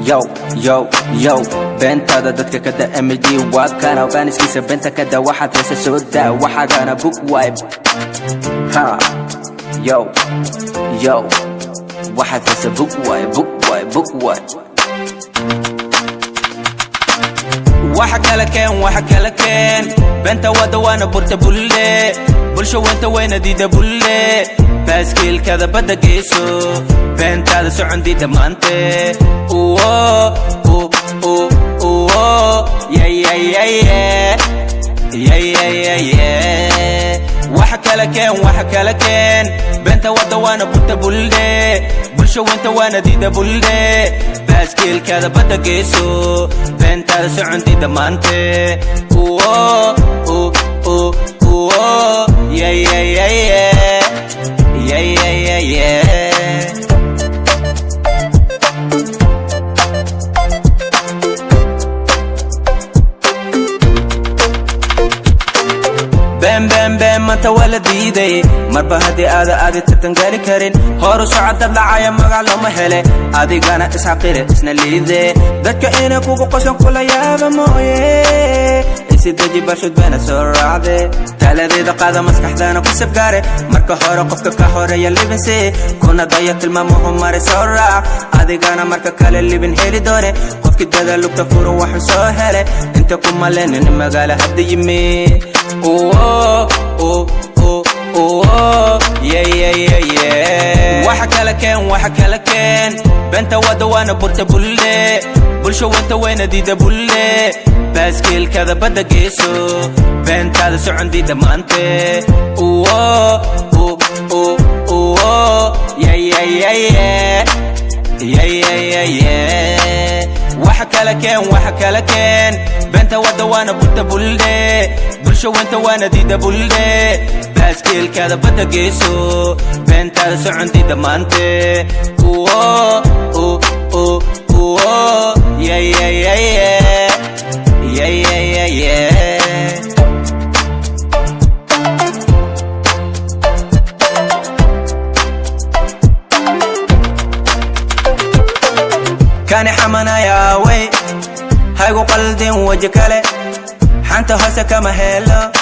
yo yo yo bentada dadka kada MD waa kana organiskiisa benta kada waxaad heesa soo daa waxaadana book wipe ha yo yo waxaad heesa book wipe waxa kala keen benta wada wana burta bulle bulsho wanta wayna diida bulle baaskil kada bada geeso bentada socondi damaante waxa kala keen benta wada wana burta bulle bulsho wanta wana diida bulle baaskil kada bada geeso bentada socondi damaante bam manta wala diiday marba hadii aad tartangali karin horu socodad lacaya magac lama hele adigana isxaqire isna liide dadka inay kugu qosan kula yaaba mooye isidaji bashud bana soo raacde taladeeda qaada maskaxdana ku sabgaare marka hore qofka ka horeeya libinse kuna daya tilmaamuhu mare soo raac adigana marka kale libin heli doone qofki dada lugta furo waxu soo hele inta kuma leenin magaala hadda yimi waxa kala keen benta wada wana burta bulle bulsho wanta wayna diida bulle baaskil kada bada geeso bentada socondi damaante waxa kala keen benta wada wana burta bulle bulsho wanta wana diida bulle baaskil kada bada geeso bentada socondi damaante كان حمنا يا وي هايقو قلدين وجه كله حانتا هسا كما هيلا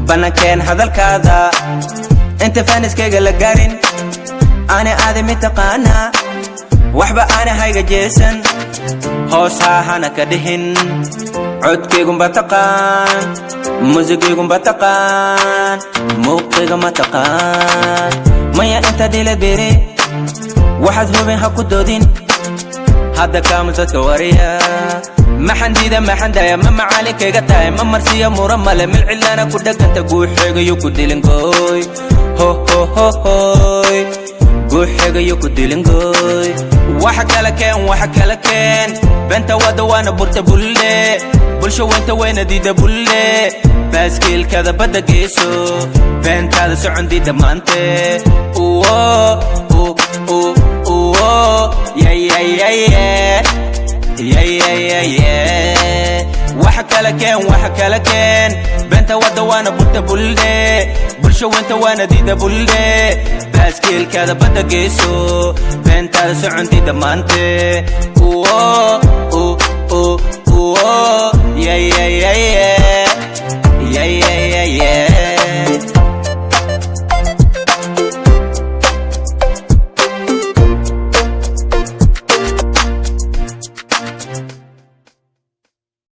بنا كان هذا الكذا انت فانس كيغا لقارين انا آدمي تقانا وحبا انا هايقا جيسن هوسا هانا كدهن عود كيغم بتقان موزيقيغم بتقان موقيغم بتقان مايا انت ديلا بيري واحد هو بين هاكو دودين هذا كامل تتوريا ما حنديدا ما حندايا ما معالي كيغا تاي ما مرسيا مرملة من العلانا كودك انت قوي حيغا يوكو ديلنغوي هو هو هو هوي قوي حيغا يوكو ديلنغوي waxa kala keen benta wada wana burta bulle bulsho wanta wayna diida bulle baaskil kada bada geeso bentada socondi damaante waxa kala keen benta wada wana burta bulle bulsho wanta wana diida bulle baaskil kada bada geeso bentada socondi damaante yeah